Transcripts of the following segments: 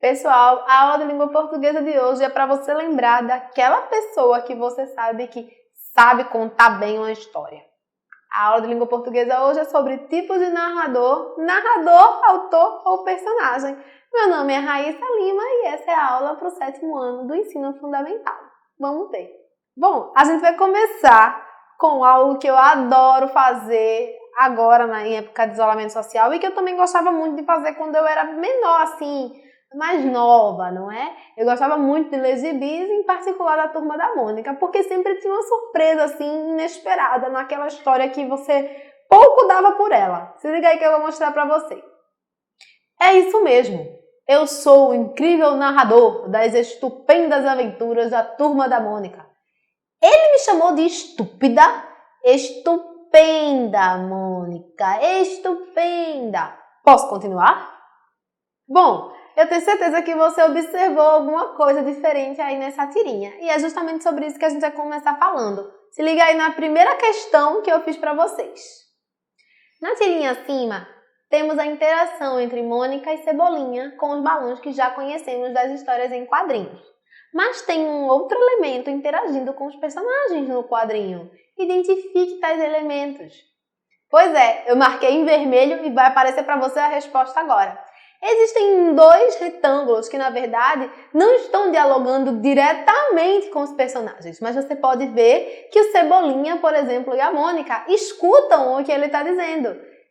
Pessoal, a aula de língua portuguesa de hoje é para você lembrar daquela pessoa que você sabe que sabe contar bem uma história. A aula de língua portuguesa hoje é sobre tipos de narrador, autor ou personagem. Meu nome é Raíssa Lima e essa é a aula para o 7º ano do ensino fundamental. Vamos ver. Bom, a gente vai começar com algo que eu adoro fazer agora em época de isolamento social e que eu também gostava muito de fazer quando eu era menor, assim, mais nova, não é? Eu gostava muito de ler gibis, em particular da Turma da Mônica, porque sempre tinha uma surpresa, assim, inesperada naquela história que você pouco dava por ela. Se liga aí que eu vou mostrar pra você. É isso mesmo. Eu sou o incrível narrador das estupendas aventuras da Turma da Mônica. Ele me chamou de estúpida? Estupenda, Mônica, estupenda. Posso continuar? Bom, eu tenho certeza que você observou alguma coisa diferente aí nessa tirinha. E é justamente sobre isso que a gente vai começar falando. Se liga aí na primeira questão que eu fiz para vocês. Na tirinha acima, temos a interação entre Mônica e Cebolinha com os balões que já conhecemos das histórias em quadrinhos. Mas tem um outro elemento interagindo com os personagens no quadrinho. Identifique tais elementos. Pois é, eu marquei em vermelho e vai aparecer para você a resposta agora. Existem dois retângulos que, na verdade, não estão dialogando diretamente com os personagens, mas você pode ver que o Cebolinha, por exemplo, e a Mônica escutam o que ele está dizendo.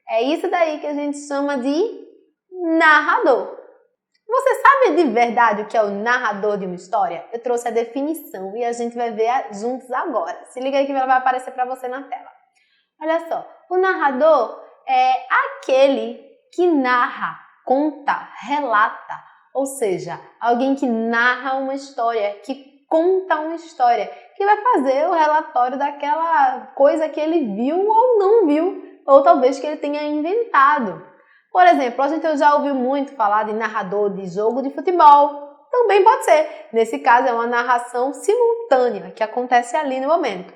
É isso daí que a gente chama de narrador. Você sabe de verdade o que é o narrador de uma história? Eu trouxe a definição e a gente vai ver juntos agora. Se liga aí que ela vai aparecer para você na tela. Olha só, o narrador é aquele que narra, conta, relata, ou seja, alguém que narra uma história, que conta uma história, que vai fazer o relatório daquela coisa que ele viu ou não viu, ou talvez que ele tenha inventado. Por exemplo, a gente já ouviu muito falar de narrador de jogo de futebol. Também pode ser. Nesse caso, é uma narração simultânea que acontece ali no momento.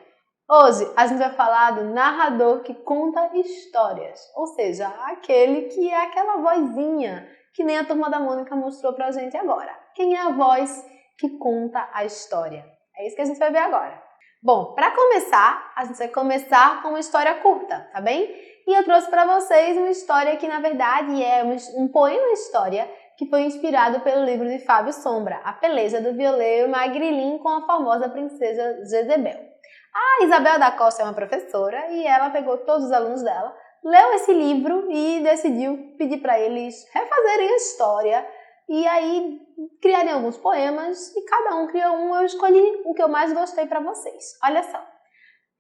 Hoje, a gente vai falar do narrador que conta histórias, ou seja, aquele que é aquela vozinha que nem a Turma da Mônica mostrou pra gente agora. Quem é a voz que conta a história? É isso que a gente vai ver agora. Bom, para começar, a gente vai começar com uma história curta, tá bem? E eu trouxe para vocês uma história que, na verdade, é um poema-história que foi inspirado pelo livro de Fábio Sombra, A Peleja do Violeiro Magrilim com a famosa princesa Jezebel. A Isabel da Costa é uma professora e ela pegou todos os alunos dela, leu esse livro e decidiu pedir para eles refazerem a história e aí criarem alguns poemas e cada um criou um. Eu escolhi o que eu mais gostei para vocês. Olha só.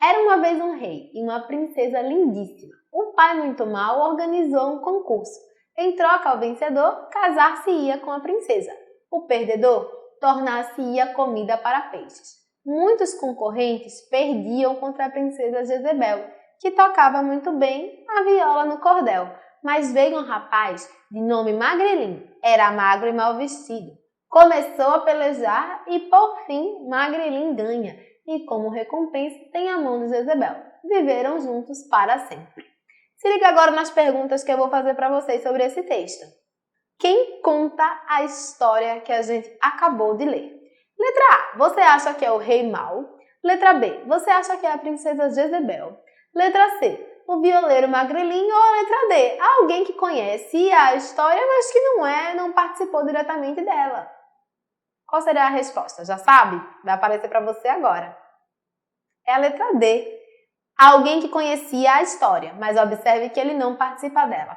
Era uma vez um rei e uma princesa lindíssima. O pai muito mal organizou um concurso. Em troca ao vencedor, casar-se-ia com a princesa. O perdedor tornar-se-ia comida para peixes. Muitos concorrentes perdiam contra a princesa Jezebel, que tocava muito bem a viola no cordel. Mas veio um rapaz de nome Magrelim, era magro e mal vestido. Começou a pelejar e, por fim, Magrelim ganha, e como recompensa tem a mão de Jezebel. Viveram juntos para sempre. Se liga agora nas perguntas que eu vou fazer para vocês sobre esse texto. Quem conta a história que a gente acabou de ler? Letra A, você acha que é o rei mau? Letra B, você acha que é a princesa Jezebel? Letra C, o violeiro Magrelim? Ou letra D, alguém que conhece a história, mas que não participou diretamente dela? Qual será a resposta? Já sabe? Vai aparecer para você agora. É a letra D. Alguém que conhecia a história, mas observe que ele não participa dela.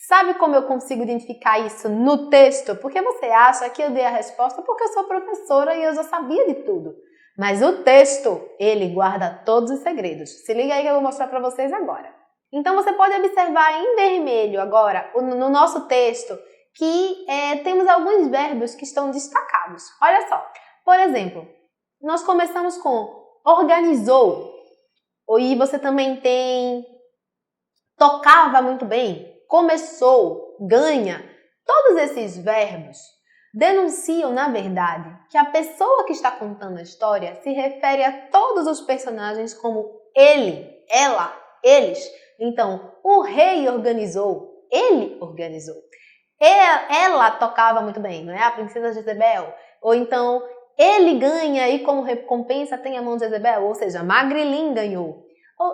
Sabe como eu consigo identificar isso no texto? Porque você acha que eu dei a resposta porque eu sou professora e eu já sabia de tudo. Mas o texto, ele guarda todos os segredos. Se liga aí que eu vou mostrar para vocês agora. Então você pode observar em vermelho agora, no nosso texto, que temos alguns verbos que estão destacados. Olha só, por exemplo, nós começamos com organizou, e você também tem tocava muito bem, começou, ganha. Todos esses verbos denunciam, na verdade, que a pessoa que está contando a história se refere a todos os personagens como ele, ela, eles. Então, o rei organizou, ele organizou. Ela tocava muito bem, não é? A princesa Jezebel. Ou então, ele ganha e como recompensa tem a mão de Jezebel. Ou seja, Magrilin ganhou.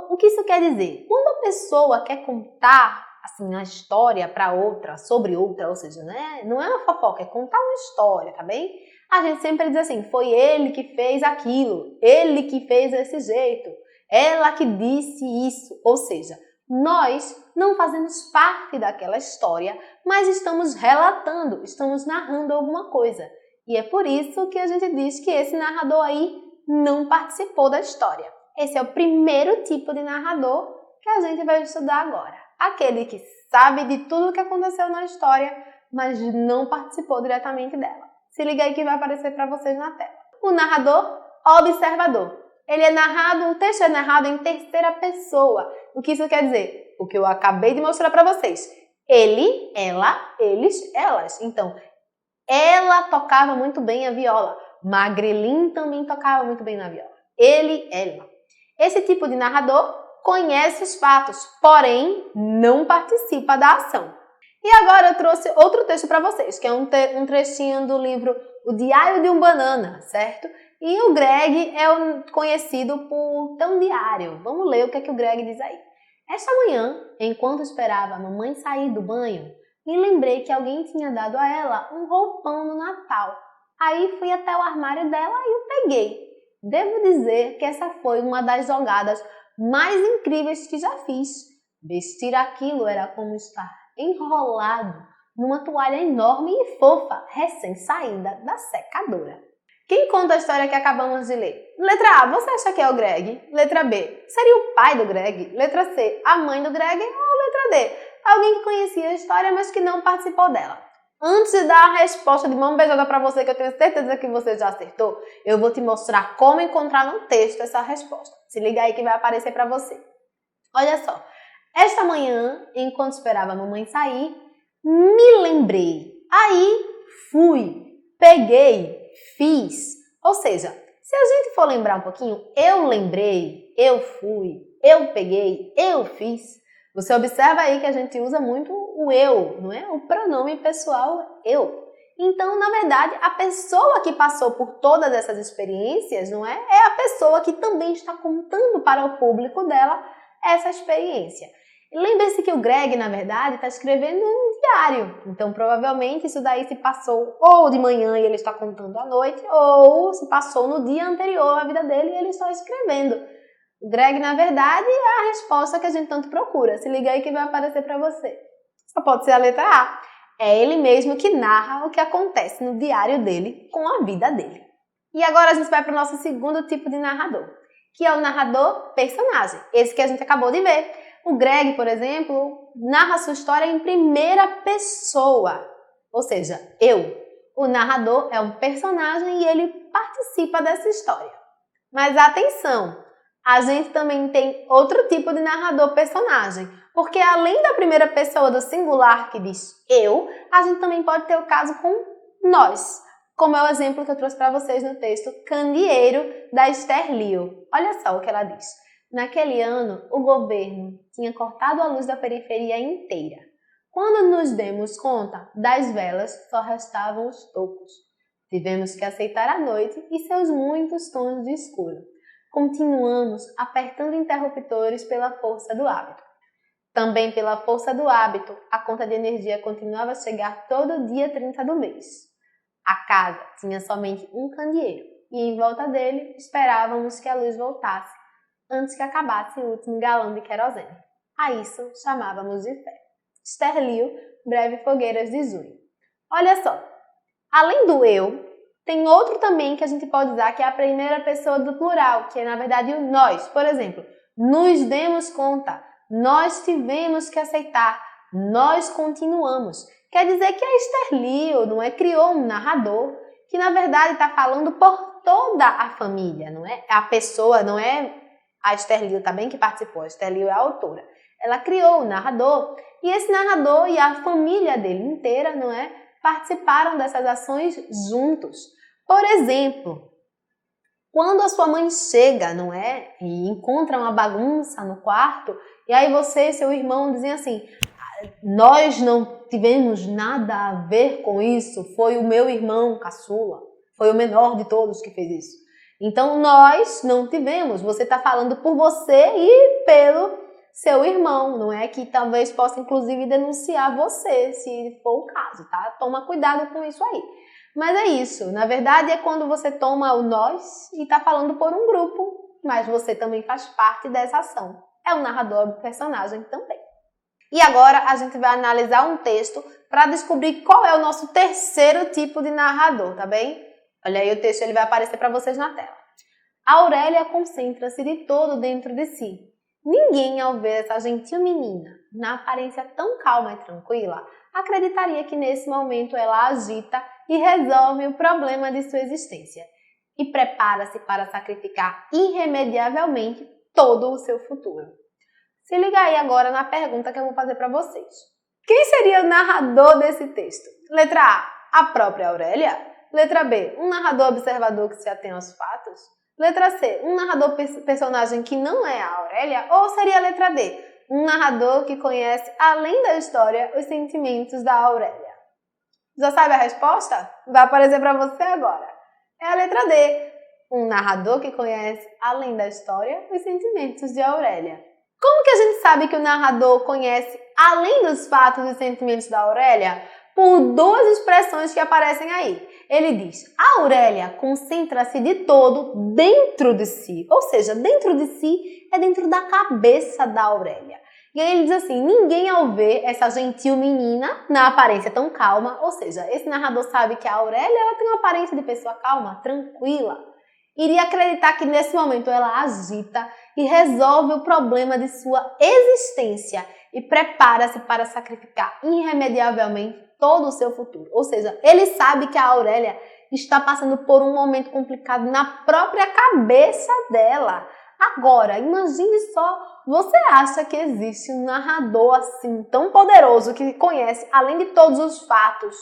O que isso quer dizer? Quando a pessoa quer contar assim, a história para outra, sobre outra, ou seja, né? Não é uma fofoca, é contar uma história, tá bem? A gente sempre diz assim, foi ele que fez aquilo, ele que fez desse jeito, ela que disse isso. Ou seja, nós não fazemos parte daquela história, mas estamos relatando, estamos narrando alguma coisa. E é por isso que a gente diz que esse narrador aí não participou da história. Esse é o primeiro tipo de narrador que a gente vai estudar agora. Aquele que sabe de tudo o que aconteceu na história, mas não participou diretamente dela. Se liga aí que vai aparecer para vocês na tela. O narrador observador. Ele é narrado, o texto é narrado em terceira pessoa. O que isso quer dizer? O que eu acabei de mostrar para vocês. Ele, ela, eles, elas. Então, ela tocava muito bem a viola. Magrilin também tocava muito bem na viola. Ele, ela. Esse tipo de narrador conhece os fatos, porém não participa da ação. E agora eu trouxe outro texto para vocês, que é um trechinho do livro O Diário de um Banana, certo? E o Greg é conhecido por ter um diário. Vamos ler o que é que o Greg diz aí. Esta manhã, enquanto esperava a mamãe sair do banho, me lembrei que alguém tinha dado a ela um roupão no Natal. Aí fui até o armário dela e o peguei. Devo dizer que essa foi uma das jogadas mais incríveis que já fiz. Vestir aquilo era como estar enrolado numa toalha enorme e fofa, recém-saída da secadora. Quem conta a história que acabamos de ler? Letra A, você acha que é o Greg? Letra B, seria o pai do Greg? Letra C, a mãe do Greg? Ou letra D, alguém que conhecia a história, mas que não participou dela? Antes de dar a resposta de mão beijada para você, que eu tenho certeza que você já acertou, eu vou te mostrar como encontrar no texto essa resposta. Se liga aí que vai aparecer para você. Olha só, esta manhã, enquanto esperava a mamãe sair, me lembrei. Aí fui, peguei, fiz. Ou seja, se a gente for lembrar um pouquinho, eu lembrei, eu fui, eu peguei, eu fiz. Você observa aí que a gente usa muito o eu, não é? O pronome pessoal eu. Então, na verdade, a pessoa que passou por todas essas experiências, não é? É a pessoa que também está contando para o público dela essa experiência. Lembre-se que o Greg, na verdade, está escrevendo um diário. Então, provavelmente, isso daí se passou ou de manhã e ele está contando à noite, ou se passou no dia anterior à vida dele e ele está escrevendo. O Greg, na verdade, é a resposta que a gente tanto procura. Se liga aí que vai aparecer para você. Só pode ser a letra A. É ele mesmo que narra o que acontece no diário dele com a vida dele. E agora a gente vai para o nosso segundo tipo de narrador, que é o narrador personagem. Esse que a gente acabou de ver. O Greg, por exemplo, narra sua história em primeira pessoa. Ou seja, eu. O narrador é um personagem e ele participa dessa história. Mas atenção! A gente também tem outro tipo de narrador personagem, porque além da primeira pessoa do singular que diz eu, a gente também pode ter o caso com nós, como é o exemplo que eu trouxe para vocês no texto Candeeiro, da Esther Liu. Olha só o que ela diz. Naquele ano, o governo tinha cortado a luz da periferia inteira. Quando nos demos conta, das velas só restavam os tocos. Tivemos que aceitar a noite e seus muitos tons de escuro. Continuamos apertando interruptores pela força do hábito. Também pela força do hábito, a conta de energia continuava a chegar todo dia 30 do mês. A casa tinha somente um candeeiro e em volta dele esperávamos que a luz voltasse antes que acabasse o último galão de querosene. A isso chamávamos de fé. Esther Liu, Breve Fogueiras de Junho. Olha só, além do eu, tem outro também que a gente pode usar, que é a primeira pessoa do plural, que é na verdade o nós. Por exemplo, nos demos conta, nós tivemos que aceitar, nós continuamos. Quer dizer que a Esther Liu, não é, criou um narrador que na verdade está falando por toda a família, não é? A pessoa, não é a Esther Liu também que participou, a Esther Liu é a autora. Ela criou o narrador e esse narrador e a família dele inteira, não é, participaram dessas ações juntos. Por exemplo, quando a sua mãe chega, não é, e encontra uma bagunça no quarto, e aí você e seu irmão dizem assim, nós não tivemos nada a ver com isso, foi o meu irmão caçula, foi o menor de todos que fez isso. Então nós não tivemos, você está falando por você e pelo seu irmão, não é? Que talvez possa inclusive denunciar você, se for o caso, tá? Toma cuidado com isso aí. Mas é isso, na verdade é quando você toma o nós e está falando por um grupo, mas você também faz parte dessa ação. É um narrador, um personagem também. E agora a gente vai analisar um texto para descobrir qual é o nosso terceiro tipo de narrador, tá bem? Olha aí o texto, ele vai aparecer para vocês na tela. Aurélia concentra-se de todo dentro de si. Ninguém, ao ver essa gentil menina, na aparência tão calma e tranquila, acreditaria que nesse momento ela agita e resolve o problema de sua existência e prepara-se para sacrificar irremediavelmente todo o seu futuro. Se liga aí agora na pergunta que eu vou fazer para vocês. Quem seria o narrador desse texto? Letra A, a própria Aurélia. Letra B, um narrador observador que se atém aos fatos. Letra C, um narrador personagem que não é a Aurélia. Ou seria a letra D, um narrador que conhece, além da história, os sentimentos da Aurélia. Já sabe a resposta? Vai aparecer para você agora. É a letra D, um narrador que conhece, além da história, os sentimentos de Aurélia. Como que a gente sabe que o narrador conhece, além dos fatos e sentimentos da Aurélia? Por duas expressões que aparecem aí. Ele diz, a Aurélia concentra-se de todo dentro de si. Ou seja, dentro de si é dentro da cabeça da Aurélia. E aí ele diz assim, ninguém ao ver essa gentil menina na aparência tão calma, ou seja, esse narrador sabe que a Aurélia ela tem uma aparência de pessoa calma, tranquila, iria acreditar que nesse momento ela agita e resolve o problema de sua existência e prepara-se para sacrificar irremediavelmente todo o seu futuro. Ou seja, ele sabe que a Aurélia está passando por um momento complicado na própria cabeça dela. Agora, imagine só, você acha que existe um narrador assim tão poderoso que conhece, além de todos os fatos,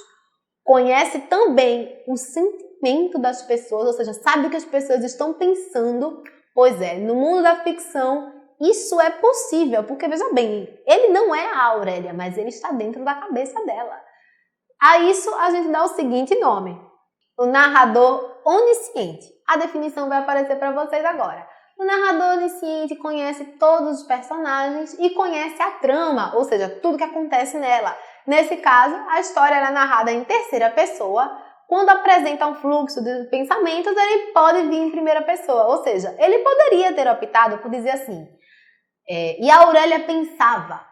conhece também o sentimento das pessoas, ou seja, sabe o que as pessoas estão pensando? Pois é, no mundo da ficção isso é possível, porque veja bem, ele não é a Aurélia, mas ele está dentro da cabeça dela. A isso a gente dá o seguinte nome, o narrador onisciente. A definição vai aparecer para vocês agora. O narrador onisciente conhece todos os personagens e conhece a trama, ou seja, tudo que acontece nela. Nesse caso, a história é narrada em terceira pessoa. Quando apresenta um fluxo de pensamentos, ele pode vir em primeira pessoa. Ou seja, ele poderia ter optado por dizer assim, e a Aurélia pensava,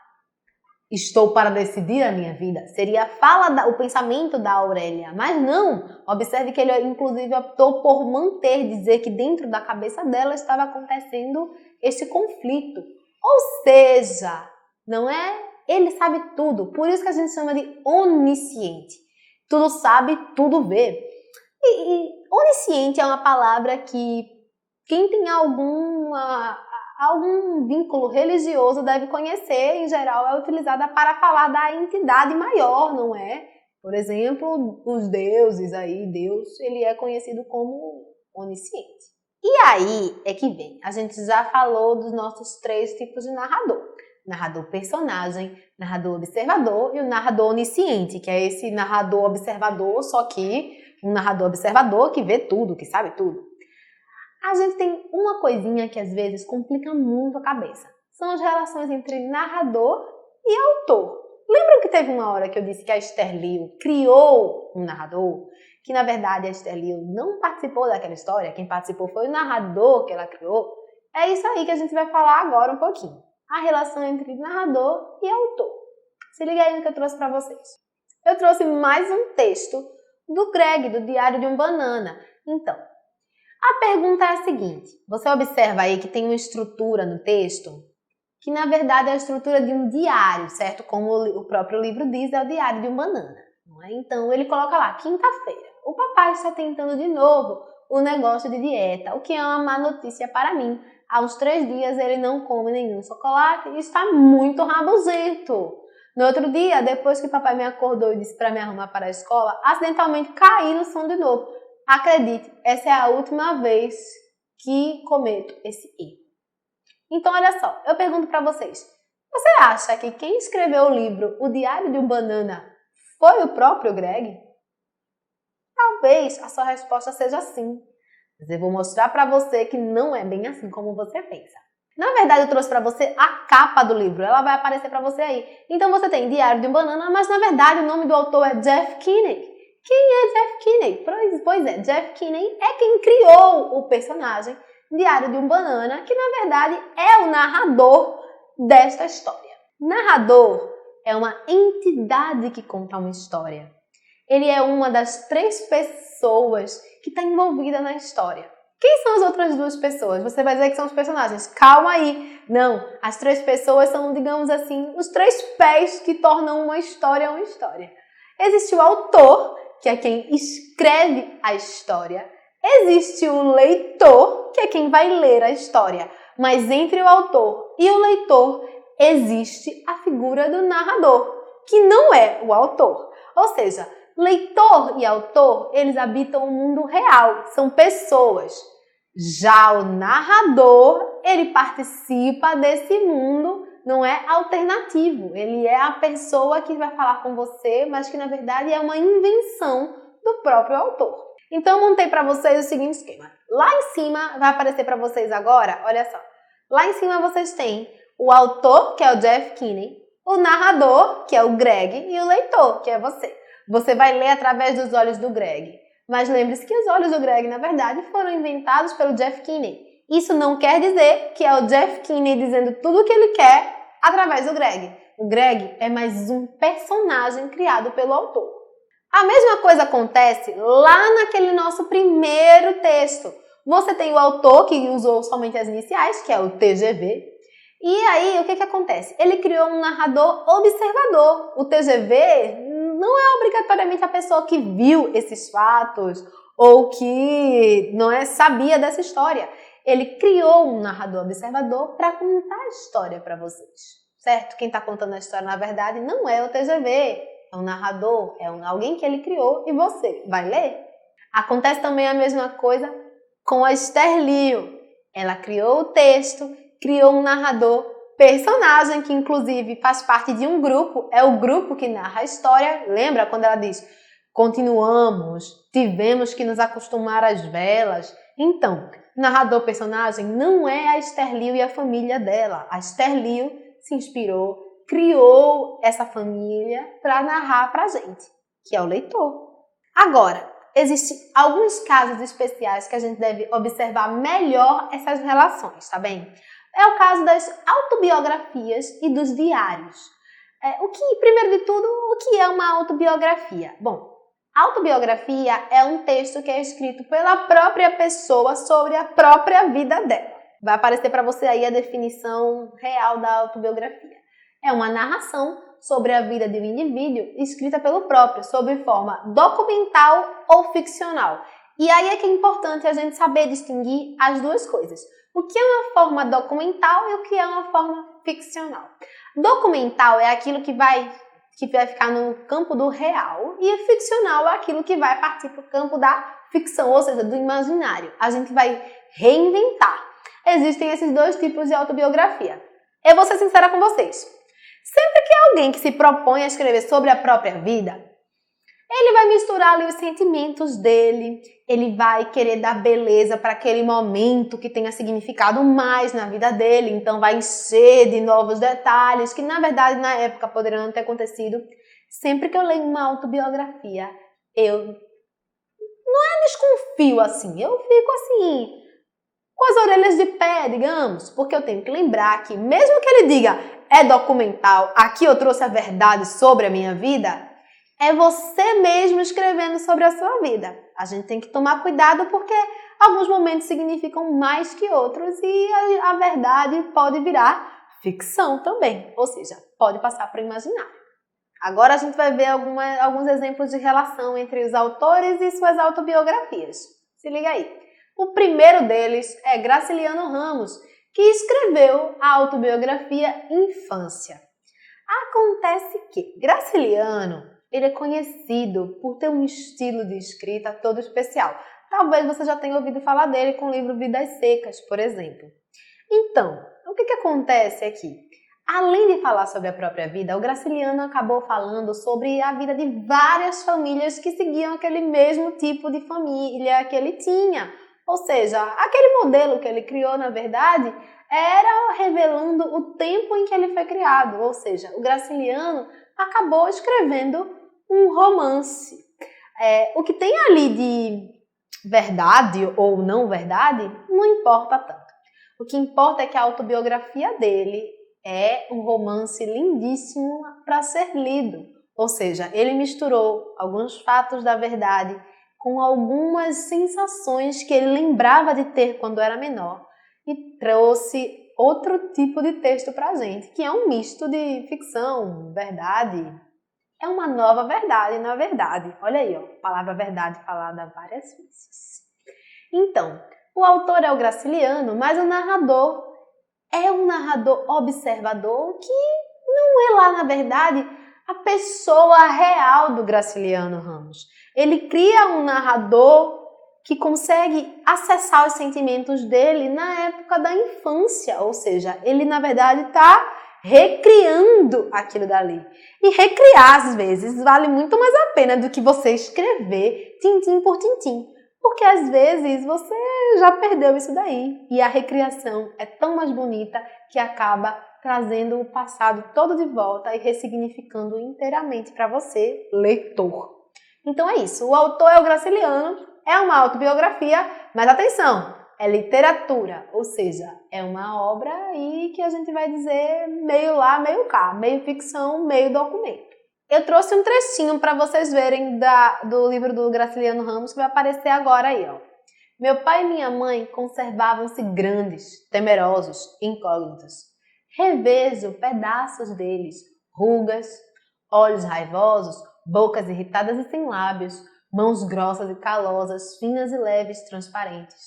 estou para decidir a minha vida. Seria a fala, o pensamento da Aurélia. Mas não, observe que ele inclusive optou por manter, dizer que dentro da cabeça dela estava acontecendo este conflito. Ou seja, não é? Ele sabe tudo, por isso que a gente chama de onisciente. Tudo sabe, tudo vê. E onisciente é uma palavra que quem tem algum vínculo religioso deve conhecer, em geral é utilizada para falar da entidade maior, não é? Por exemplo, os deuses aí, Deus, ele é conhecido como onisciente. E aí é que vem, a gente já falou dos nossos 3 tipos de narrador. Narrador personagem, narrador observador e o narrador onisciente, que é esse narrador observador, só que um narrador observador que vê tudo, que sabe tudo. A gente tem uma coisinha que às vezes complica muito a cabeça. São as relações entre narrador e autor. Lembram que teve uma hora que eu disse que a Esther Liu criou um narrador? Que na verdade a Esther Liu não participou daquela história, quem participou foi o narrador que ela criou. É isso aí que a gente vai falar agora um pouquinho. A relação entre narrador e autor. Se liga aí no que eu trouxe para vocês. Eu trouxe mais um texto do Greg, do Diário de um Banana. Então, a pergunta é a seguinte, você observa aí que tem uma estrutura no texto, que na verdade é a estrutura de um diário, certo? Como o próprio livro diz, é o Diário de um Banana. Não é? Então ele coloca lá, quinta-feira, o papai está tentando de novo o negócio de dieta, o que é uma má notícia para mim. Há uns 3 dias ele não come nenhum chocolate e está muito rabugento. No outro dia, depois que papai me acordou e disse para me arrumar para a escola, acidentalmente caí no som de novo. Acredite, essa é a última vez que cometo esse erro. Então, olha só, eu pergunto para vocês, Você acha que quem escreveu o livro O Diário de um Banana foi o próprio Greg? Talvez a sua resposta seja sim. Mas eu vou mostrar para você que não é bem assim como você pensa. Na verdade, eu trouxe para você a capa do livro. Ela vai aparecer para você aí. Então você tem Diário de um Banana, mas na verdade o nome do autor é Jeff Kinney. Quem é Jeff Kinney? Pois é, Jeff Kinney é quem criou o personagem Diário de um Banana, que na verdade é o narrador desta história. Narrador é uma entidade que conta uma história. Ele é uma das 3 pessoas que está envolvida na história. Quem são as outras 2 pessoas? Você vai dizer que são os personagens. Calma aí. Não, as 3 pessoas são, digamos assim, os 3 pés que tornam uma história. Existe o autor, que é quem escreve a história. Existe o leitor, que é quem vai ler a história. Mas entre o autor e o leitor, existe a figura do narrador, que não é o autor. Ou seja, leitor e autor, eles habitam o mundo real, são pessoas. Já o narrador, ele participa desse mundo, não é alternativo. Ele é a pessoa que vai falar com você, mas que na verdade é uma invenção do próprio autor. Então eu montei para vocês o seguinte esquema. Lá em cima, vai aparecer para vocês agora, olha só. Lá em cima vocês têm o autor, que é o Jeff Kinney, o narrador, que é o Greg, e o leitor, que é você. Você vai ler através dos olhos do Greg. Mas lembre-se que os olhos do Greg, na verdade, foram inventados pelo Jeff Kinney. Isso não quer dizer que é o Jeff Kinney dizendo tudo o que ele quer através do Greg. O Greg é mais um personagem criado pelo autor. A mesma coisa acontece lá naquele nosso primeiro texto. Você tem o autor, que usou somente as iniciais, que é o TGV. E aí, o que acontece? Ele criou um narrador observador. O TGV não é obrigatoriamente a pessoa que viu esses fatos ou que sabia dessa história. Ele criou um narrador observador para contar a história para vocês, certo? Quem está contando a história, na verdade, não é o TGV, é um narrador, é alguém que ele criou e você vai ler. Acontece também a mesma coisa com a Esther Liu. Ela criou o texto, criou um narrador, personagem que inclusive faz parte de um grupo, é o grupo que narra a história. Lembra quando ela diz, continuamos, tivemos que nos acostumar às velas? Então, narrador personagem não é a Esther Liu e a família dela. A Esther Liu se inspirou, criou essa família para narrar para a gente, que é o leitor. Agora, existem alguns casos especiais que a gente deve observar melhor essas relações, tá bem? É o caso das autobiografias e dos diários. Primeiro de tudo, o que é uma autobiografia? Bom, autobiografia é um texto que é escrito pela própria pessoa sobre a própria vida dela. Vai aparecer para você aí a definição real da autobiografia. É uma narração sobre a vida de um indivíduo escrita pelo próprio, sob forma documental ou ficcional. E aí é que é importante a gente saber distinguir as duas coisas. O que é uma forma documental e o que é uma forma ficcional. Documental é aquilo que vai ficar no campo do real e ficcional é aquilo que vai partir para o campo da ficção, ou seja, do imaginário. A gente vai reinventar. Existem esses 2 tipos de autobiografia. Eu vou ser sincera com vocês. Sempre que alguém que se propõe a escrever sobre a própria vida, ele vai misturar ali os sentimentos dele, ele vai querer dar beleza para aquele momento que tenha significado mais na vida dele, então vai encher de novos detalhes que na verdade na época poderiam não ter acontecido. Sempre que eu leio uma autobiografia, eu não desconfio assim, eu fico assim, com as orelhas de pé, digamos, porque eu tenho que lembrar que mesmo que ele diga é documental, aqui eu trouxe a verdade sobre a minha vida, é você mesmo escrevendo sobre a sua vida. A gente tem que tomar cuidado porque alguns momentos significam mais que outros e a verdade pode virar ficção também, ou seja, pode passar para o imaginário. Agora a gente vai ver alguns exemplos de relação entre os autores e suas autobiografias. Se liga aí. O primeiro deles é Graciliano Ramos, que escreveu a autobiografia Infância. Acontece que Graciliano, ele é conhecido por ter um estilo de escrita todo especial. Talvez você já tenha ouvido falar dele com o livro Vidas Secas, por exemplo. Então, o que acontece aqui? Além de falar sobre a própria vida, o Graciliano acabou falando sobre a vida de várias famílias que seguiam aquele mesmo tipo de família que ele tinha. Ou seja, aquele modelo que ele criou, na verdade, era revelando o tempo em que ele foi criado. Ou seja, o Graciliano acabou escrevendo um romance. O que tem ali de verdade ou não verdade não importa tanto. O que importa é que a autobiografia dele é um romance lindíssimo para ser lido. Ou seja, ele misturou alguns fatos da verdade com algumas sensações que ele lembrava de ter quando era menor e trouxe outro tipo de texto para a gente, que é um misto de ficção, verdade. É uma nova verdade, na verdade. Olha aí, ó, palavra verdade falada várias vezes. Então, o autor é o Graciliano, mas o narrador é um narrador observador que não é lá, na verdade, a pessoa real do Graciliano Ramos. Ele cria um narrador que consegue acessar os sentimentos dele na época da infância, ou seja, ele na verdade está recriando aquilo dali. E recriar, às vezes, vale muito mais a pena do que você escrever tintim por tintim, porque às vezes você já perdeu isso daí. E a recriação é tão mais bonita que acaba trazendo o passado todo de volta e ressignificando inteiramente para você, leitor. Então é isso, o autor é o Graciliano, é uma autobiografia, mas atenção, é literatura, ou seja, é uma obra aí que a gente vai dizer meio lá, meio cá, meio ficção, meio documento. Eu trouxe um trechinho para vocês verem do livro do Graciliano Ramos, que vai aparecer agora aí, ó. Meu pai e minha mãe conservavam-se grandes, temerosos, incógnitos. Revejo pedaços deles, rugas, olhos raivosos, bocas irritadas e sem lábios, mãos grossas e calosas, finas e leves, transparentes.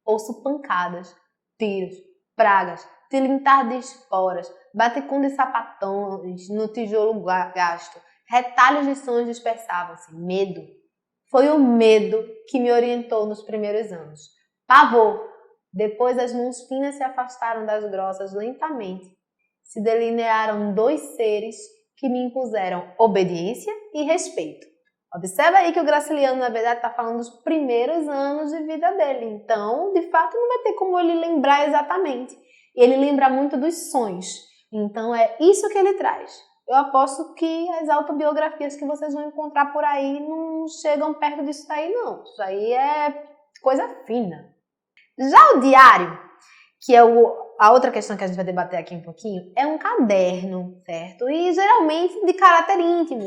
Ouço pancadas, tiros, pragas, tilintar de esporas, batecum de sapatões no tijolo gasto, retalhos de sons dispersavam-se. Medo. Foi o medo que me orientou nos primeiros anos. Pavor. Depois as mãos finas se afastaram das grossas lentamente. Se delinearam dois seres que me impuseram obediência e respeito. Observa aí que o Graciliano, na verdade, está falando dos primeiros anos de vida dele. Então, de fato, não vai ter como ele lembrar exatamente. Ele lembra muito dos sonhos. Então, é isso que ele traz. Eu aposto que as autobiografias que vocês vão encontrar por aí não chegam perto disso daí, não. Isso aí é coisa fina. Já o diário, que é a outra questão que a gente vai debater aqui um pouquinho, é um caderno, certo? E geralmente de caráter íntimo.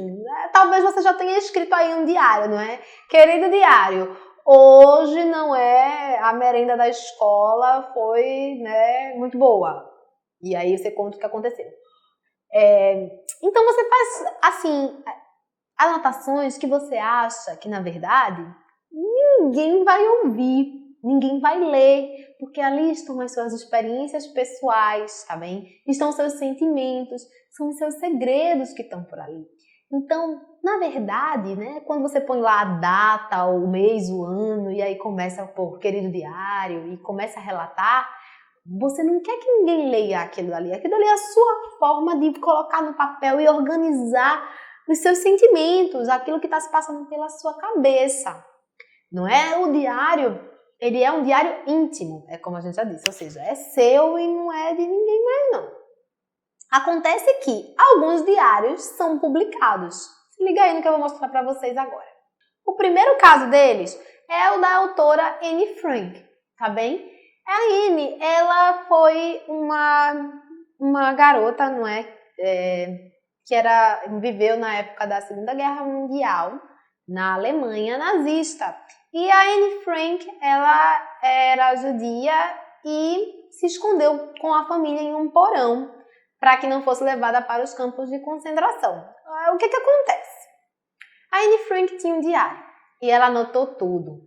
Talvez você já tenha escrito aí um diário, não é? Querido diário, hoje não é, a merenda da escola foi, né, muito boa. E aí você conta o que aconteceu. Então você faz, assim, anotações que você acha que, na verdade, ninguém vai ouvir, ninguém vai ler, porque ali estão as suas experiências pessoais, tá bem? Estão os seus sentimentos, são os seus segredos que estão por ali. Então, na verdade, né, quando você põe lá a data, o mês, o ano, e aí começa por querido diário e começa a relatar, você não quer que ninguém leia aquilo ali. Aquilo ali é a sua forma de colocar no papel e organizar os seus sentimentos, aquilo que está se passando pela sua cabeça. Não é o diário, ele é um diário íntimo, é como a gente já disse, ou seja, é seu e não é de ninguém mais não. Acontece que alguns diários são publicados. Se liga aí no que eu vou mostrar para vocês agora. O primeiro caso deles é o da autora Anne Frank, tá bem? A Anne, ela foi uma garota, não é? Que viveu na época da Segunda Guerra Mundial, na Alemanha nazista. E a Anne Frank, ela era judia e se escondeu com a família em um porão para que não fosse levada para os campos de concentração. O que acontece? A Anne Frank tinha um diário e ela anotou tudo.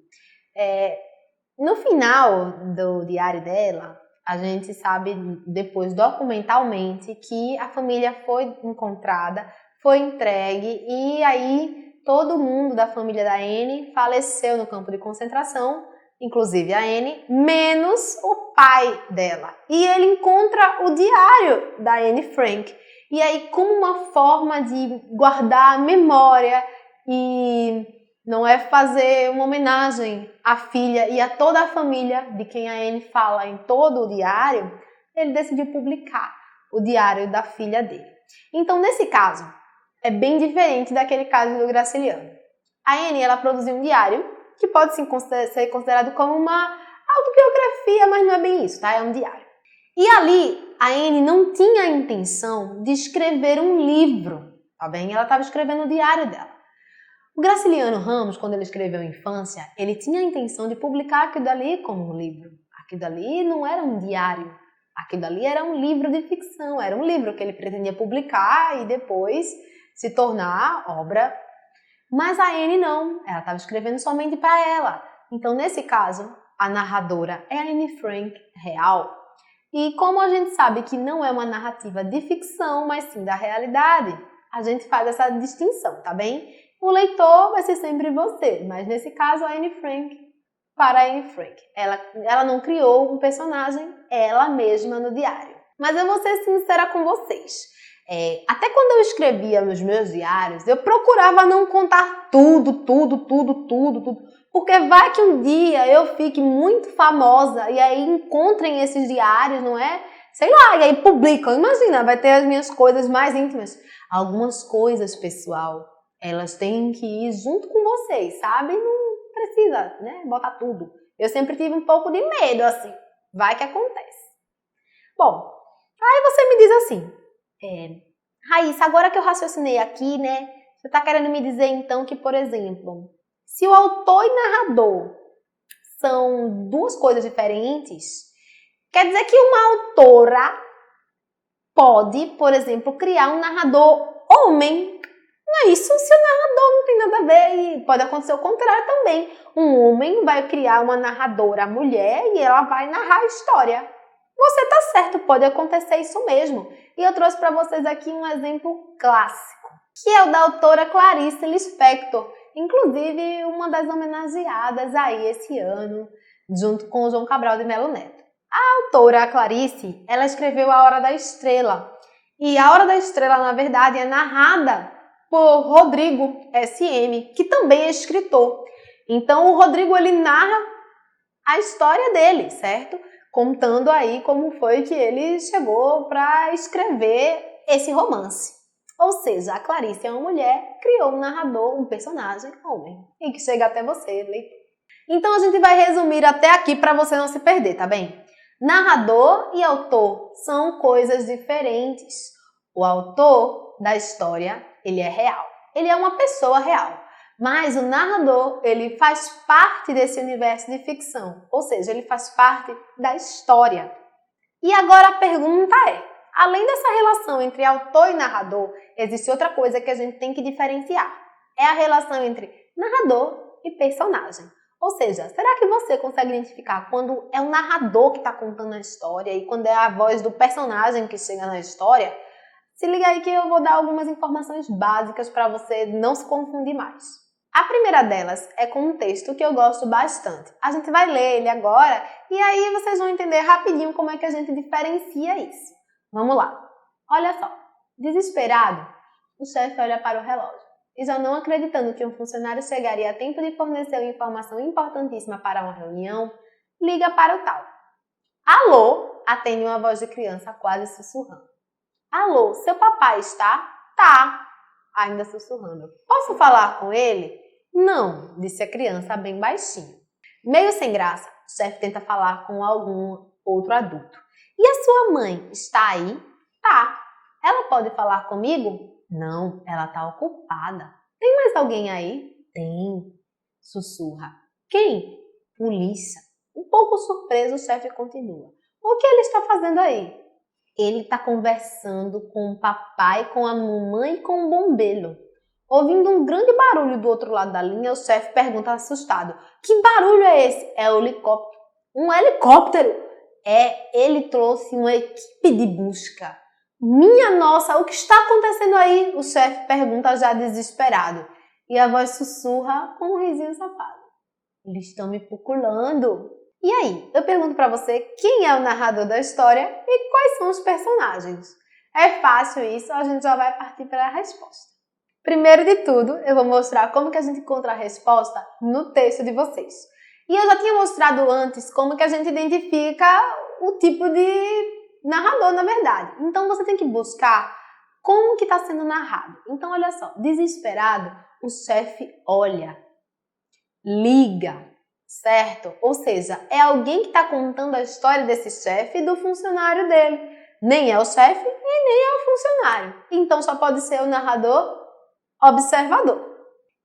No final do diário dela, a gente sabe depois documentalmente que a família foi encontrada, foi entregue e aí todo mundo da família da Anne faleceu no campo de concentração inclusive a Anne, menos o pai dela. E ele encontra o diário da Anne Frank. E aí, como uma forma de guardar a memória e não é fazer uma homenagem à filha e a toda a família de quem a Anne fala em todo o diário, ele decidiu publicar o diário da filha dele. Então, nesse caso, é bem diferente daquele caso do Graciliano. A Anne, ela produziu um diário que pode ser considerado como uma autobiografia, mas não é bem isso, tá? É um diário. E ali, a Anne não tinha a intenção de escrever um livro, tá bem? Ela estava escrevendo o diário dela. O Graciliano Ramos, quando ele escreveu Infância, ele tinha a intenção de publicar aquilo dali como um livro. Aquilo dali não era um diário, aquilo dali era um livro de ficção, era um livro que ele pretendia publicar e depois se tornar obra. Mas a Anne não, ela estava escrevendo somente para ela. Então, nesse caso, a narradora é a Anne Frank real. E como a gente sabe que não é uma narrativa de ficção, mas sim da realidade, a gente faz essa distinção, tá bem? O leitor vai ser sempre você, mas nesse caso a Anne Frank para a Anne Frank. Ela não criou um personagem, ela mesma no diário. Mas eu vou ser sincera com vocês. Até quando eu escrevia nos meus diários, eu procurava não contar tudo, porque vai que um dia eu fique muito famosa e aí encontrem esses diários, não é? Sei lá, e aí publicam. Imagina, vai ter as minhas coisas mais íntimas. Algumas coisas, pessoal, elas têm que ir junto com vocês, sabe? Não precisa, né, botar tudo. Eu sempre tive um pouco de medo, assim. Vai que acontece. Bom, aí você me diz assim, Raíssa, agora que eu raciocinei aqui, né, você está querendo me dizer então que, por exemplo, se o autor e narrador são duas coisas diferentes, quer dizer que uma autora pode, por exemplo, criar um narrador homem. Não é isso, se o narrador não tem nada a ver, e pode acontecer o contrário também. Um homem vai criar uma narradora mulher e ela vai narrar a história. Você tá certo, pode acontecer isso mesmo. E eu trouxe para vocês aqui um exemplo clássico, que é o da autora Clarice Lispector, inclusive uma das homenageadas aí esse ano, junto com o João Cabral de Melo Neto. A autora Clarice, ela escreveu A Hora da Estrela. E A Hora da Estrela, na verdade, é narrada por Rodrigo SM, que também é escritor. Então, o Rodrigo, ele narra a história dele, certo? Contando aí como foi que ele chegou para escrever esse romance. Ou seja, a Clarice é uma mulher, criou um narrador, um personagem homem, e que chega até você, leitor. Então a gente vai resumir até aqui para você não se perder, tá bem? Narrador e autor são coisas diferentes. O autor da história, ele é real. Ele é uma pessoa real. Mas o narrador, ele faz parte desse universo de ficção, ou seja, ele faz parte da história. E agora a pergunta é, além dessa relação entre autor e narrador, existe outra coisa que a gente tem que diferenciar. É a relação entre narrador e personagem. Ou seja, será que você consegue identificar quando é o narrador que está contando a história e quando é a voz do personagem que chega na história? Se liga aí que eu vou dar algumas informações básicas para você não se confundir mais. A primeira delas é com um texto que eu gosto bastante. A gente vai ler ele agora e aí vocês vão entender rapidinho como é que a gente diferencia isso. Vamos lá. Olha só. Desesperado, o chefe olha para o relógio e, já não acreditando que um funcionário chegaria a tempo de fornecer uma informação importantíssima para uma reunião, liga para o tal. Alô? Atende uma voz de criança quase sussurrando. Alô, seu papai está? Tá. Ainda sussurrando. Posso falar com ele? Não, disse a criança bem baixinho. Meio sem graça, o chefe tenta falar com algum outro adulto. E a sua mãe está aí? Tá. Ela pode falar comigo? Não, ela está ocupada. Tem mais alguém aí? Tem. Sussurra. Quem? Polícia. Um pouco surpreso, o chefe continua. O que ele está fazendo aí? Ele está conversando com o papai, com a mamãe e com o bombeiro. Ouvindo um grande barulho do outro lado da linha, o chefe pergunta assustado. Que barulho é esse? É o helicóptero. Um helicóptero? Ele trouxe uma equipe de busca. Minha nossa, o que está acontecendo aí? O chefe pergunta já desesperado. E a voz sussurra com um risinho safado. Eles estão me procurando. E aí, eu pergunto para você quem é o narrador da história e quais são os personagens. É fácil isso, a gente já vai partir para a resposta. Primeiro de tudo, eu vou mostrar como que a gente encontra a resposta no texto de vocês. E eu já tinha mostrado antes como que a gente identifica o tipo de narrador, na verdade. Então, você tem que buscar como que está sendo narrado. Então, olha só, desesperado, o chefe olha, liga, certo? Ou seja, é alguém que está contando a história desse chefe e do funcionário dele. Nem é o chefe e nem é o funcionário. Então, só pode ser o narrador observador.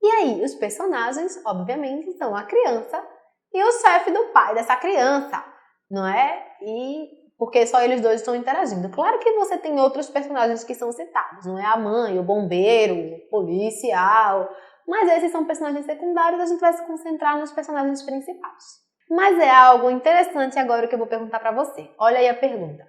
E aí, os personagens, obviamente, são a criança e o chefe do pai dessa criança, não é? E porque só eles dois estão interagindo. Claro que você tem outros personagens que são citados, não é? A mãe, o bombeiro, o policial, mas esses são personagens secundários, a gente vai se concentrar nos personagens principais. Mas é algo interessante agora que eu vou perguntar para você. Olha aí a pergunta.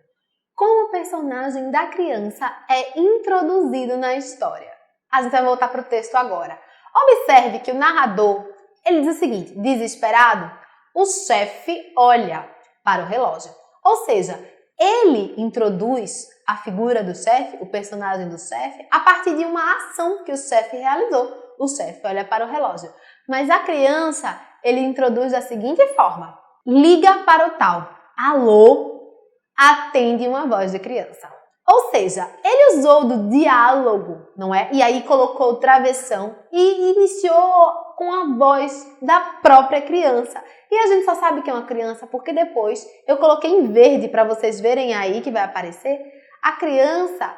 Como o personagem da criança é introduzido na história? A gente vai voltar para o texto agora. Observe que o narrador, ele diz o seguinte, desesperado, o chefe olha para o relógio. Ou seja, ele introduz a figura do chefe, o personagem do chefe, a partir de uma ação que o chefe realizou. O chefe olha para o relógio. Mas a criança, ele introduz da seguinte forma. Liga para o tal. Alô, atende uma voz de criança. Ou seja, ele usou do diálogo, não é? E aí colocou o travessão e iniciou com a voz da própria criança. E a gente só sabe que é uma criança porque depois eu coloquei em verde para vocês verem aí que vai aparecer. A criança,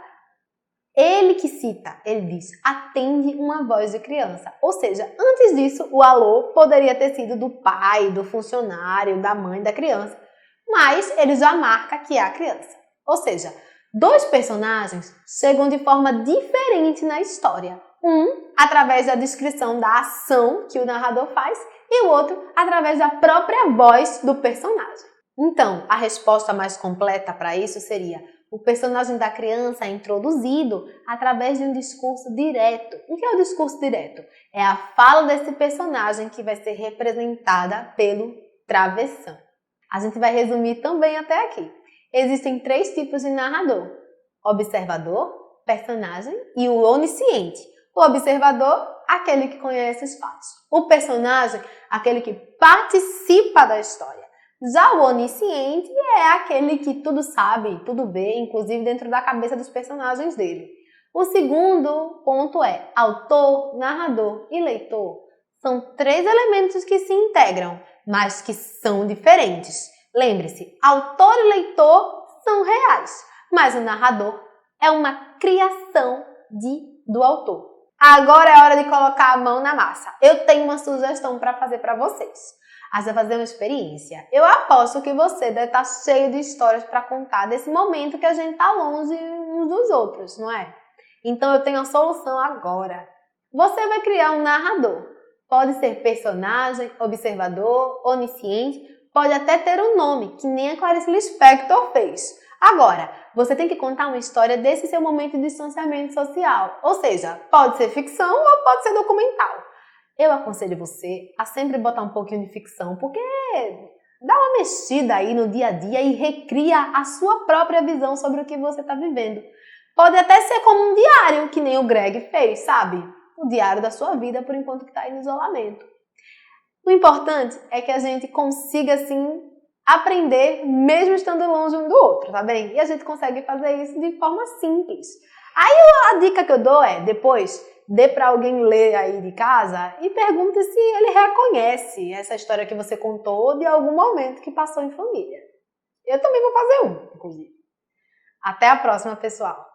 ele que cita, ele diz, atende uma voz de criança. Ou seja, antes disso, o alô poderia ter sido do pai, do funcionário, da mãe da criança. Mas ele já marca que é a criança. Ou seja, dois personagens chegam de forma diferente na história. Um, através da descrição da ação que o narrador faz, e o outro, através da própria voz do personagem. Então, a resposta mais completa para isso seria: o personagem da criança é introduzido através de um discurso direto. O que é o discurso direto? É a fala desse personagem que vai ser representada pelo travessão. A gente vai resumir também até aqui. Existem 3 tipos de narrador: observador, personagem e o onisciente. O observador, aquele que conhece os fatos. O personagem, aquele que participa da história. Já o onisciente é aquele que tudo sabe, tudo vê, inclusive dentro da cabeça dos personagens dele. O segundo ponto é autor, narrador e leitor. São 3 elementos que se integram, mas que são diferentes. Lembre-se, autor e leitor são reais, mas o narrador é uma criação do autor. Agora é hora de colocar a mão na massa. Eu tenho uma sugestão para fazer para vocês. A gente vai fazer uma experiência. Eu aposto que você deve estar cheio de histórias para contar desse momento que a gente está longe uns dos outros, não é? Então eu tenho a solução agora. Você vai criar um narrador. Pode ser personagem, observador, onisciente, pode até ter um nome, que nem a Clarice Lispector fez. Agora, você tem que contar uma história desse seu momento de distanciamento social. Ou seja, pode ser ficção ou pode ser documental. Eu aconselho você a sempre botar um pouquinho de ficção, porque dá uma mexida aí no dia a dia e recria a sua própria visão sobre o que você está vivendo. Pode até ser como um diário, que nem o Greg fez, sabe? O diário da sua vida por enquanto que está aí no isolamento. O importante é que a gente consiga, assim, aprender mesmo estando longe um do outro, tá bem? E a gente consegue fazer isso de forma simples. Aí a dica que eu dou é, depois, dê para alguém ler aí de casa e pergunte se ele reconhece essa história que você contou de algum momento que passou em família. Eu também vou fazer um, inclusive. Até a próxima, pessoal!